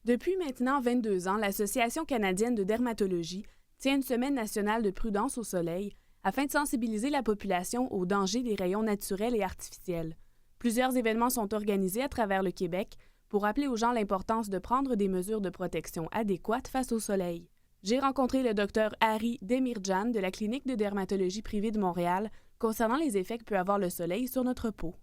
Depuis maintenant 22 ans, l'Association canadienne de dermatologie tient une semaine nationale de prudence au soleil afin de sensibiliser la population aux dangers des rayons naturels et artificiels. Plusieurs événements sont organisés à travers le Québec pour rappeler aux gens l'importance de prendre des mesures de protection adéquates face au soleil. J'ai rencontré le Dr Harry Demirjan de la Clinique de dermatologie privée de Montréal concernant les effets que peut avoir le soleil sur notre peau.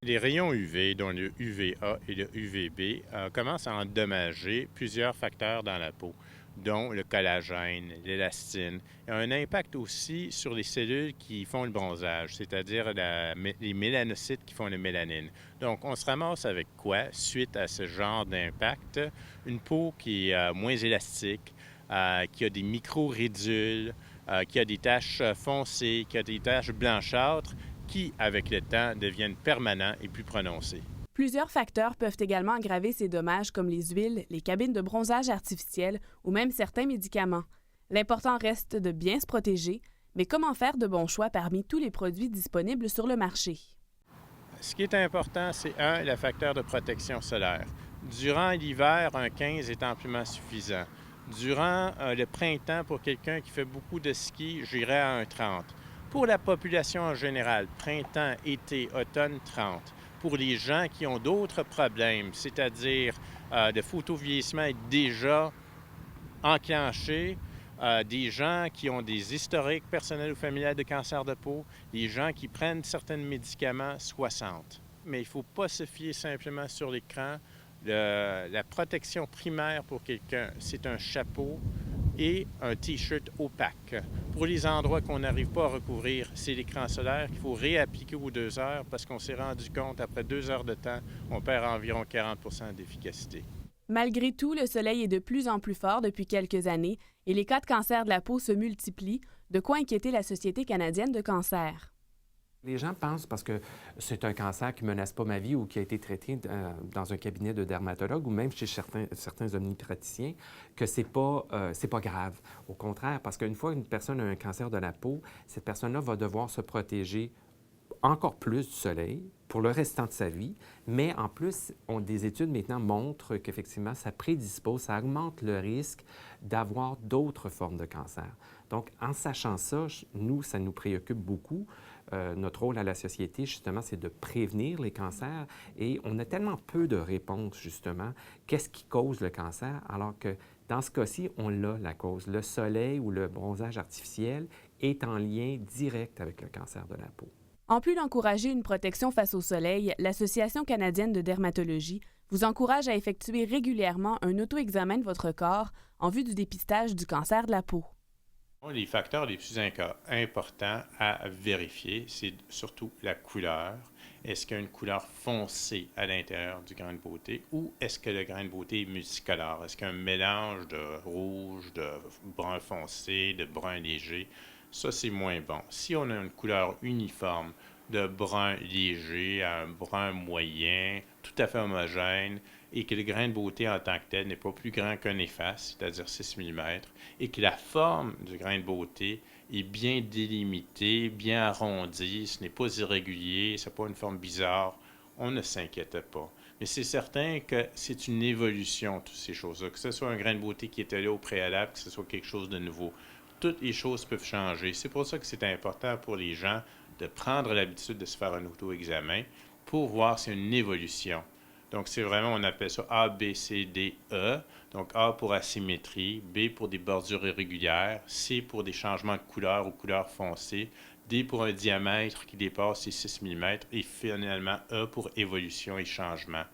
Les rayons UV, dont le UVA et le UVB, commencent à endommager plusieurs facteurs dans la peau, dont le collagène, l'élastine, et ont un impact aussi sur les cellules qui font le bronzage, c'est-à-dire les mélanocytes qui font la mélanine. Donc, on se ramasse avec quoi suite à ce genre d'impact? Une peau qui est moins élastique, qui a des micro-ridules, qui a des taches foncées, qui a des taches blanchâtres, qui, avec le temps, deviennent permanents et plus prononcés. Plusieurs facteurs peuvent également aggraver ces dommages comme les huiles, les cabines de bronzage artificielles ou même certains médicaments. L'important reste de bien se protéger, mais comment faire de bons choix parmi tous les produits disponibles sur le marché? Ce qui est important, c'est le facteur de protection solaire. Durant l'hiver, un 15 est amplement suffisant. Durant le printemps, pour quelqu'un qui fait beaucoup de ski, j'irais à un 30. Pour la population en général, printemps, été, automne, 30. Pour les gens qui ont d'autres problèmes, c'est-à-dire le photovieillissement est déjà enclenché, des gens qui ont des historiques personnels ou familiales de cancer de peau, les gens qui prennent certains médicaments, 60. Mais il ne faut pas se fier simplement sur l'écran. La protection primaire pour quelqu'un, c'est un chapeau et un T-shirt opaque. Pour les endroits qu'on n'arrive pas à recouvrir, c'est l'écran solaire qu'il faut réappliquer aux 2 heures parce qu'on s'est rendu compte, après 2 heures de temps, on perd environ 40 d'efficacité. Malgré tout, le soleil est de plus en plus fort depuis quelques années et les cas de cancer de la peau se multiplient, de quoi inquiéter la Société canadienne de cancer. Les gens pensent, parce que c'est un cancer qui ne menace pas ma vie ou qui a été traité dans un cabinet de dermatologue ou même chez certains omnipraticiens, que c'est pas grave. Au contraire, parce qu'une fois qu'une personne a un cancer de la peau, cette personne-là va devoir se protéger encore plus du soleil pour le restant de sa vie, mais en plus, des études maintenant montrent qu'effectivement, ça prédispose, ça augmente le risque d'avoir d'autres formes de cancer. Donc, en sachant ça, nous, ça nous préoccupe beaucoup. Notre rôle à la société, justement, c'est de prévenir les cancers et on a tellement peu de réponses, justement. Qu'est-ce qui cause le cancer? Alors que dans ce cas-ci, on l'a, la cause. Le soleil ou le bronzage artificiel est en lien direct avec le cancer de la peau. En plus d'encourager une protection face au soleil, l'Association canadienne de dermatologie vous encourage à effectuer régulièrement un auto-examen de votre corps en vue du dépistage du cancer de la peau. Les facteurs les plus importants à vérifier, c'est surtout la couleur. Est-ce qu'il y a une couleur foncée à l'intérieur du grain de beauté ou est-ce que le grain de beauté est multicolore? Est-ce qu'il y a un mélange de rouge, de brun foncé, de brun léger? Ça, c'est moins bon. Si on a une couleur uniforme de brun léger à un brun moyen, tout à fait homogène, et que le grain de beauté en tant que tel n'est pas plus grand qu'un efface, c'est-à-dire 6 mm, et que la forme du grain de beauté est bien délimitée, bien arrondie, ce n'est pas irrégulier, ce n'est pas une forme bizarre, on ne s'inquiète pas. Mais c'est certain que c'est une évolution, toutes ces choses-là, que ce soit un grain de beauté qui était là au préalable, que ce soit quelque chose de nouveau. Toutes les choses peuvent changer. C'est pour ça que c'est important pour les gens de prendre l'habitude de se faire un auto-examen pour voir s'il y a une évolution. Donc, c'est vraiment, on appelle ça A, B, C, D, E. Donc, A pour asymétrie, B pour des bordures irrégulières, C pour des changements de couleur ou couleur foncée, D pour un diamètre qui dépasse les 6 mm et finalement E pour évolution et changement.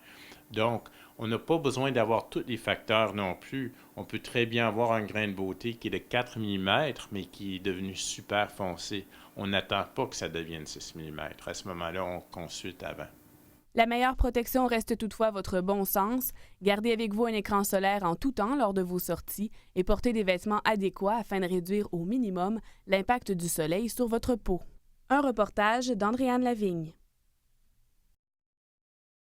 Donc, on n'a pas besoin d'avoir tous les facteurs non plus. On peut très bien avoir un grain de beauté qui est de 4 mm, mais qui est devenu super foncé. On n'attend pas que ça devienne 6 mm. À ce moment-là, on consulte avant. La meilleure protection reste toutefois votre bon sens. Gardez avec vous un écran solaire en tout temps lors de vos sorties et portez des vêtements adéquats afin de réduire au minimum l'impact du soleil sur votre peau. Un reportage d'Andréane Lavigne.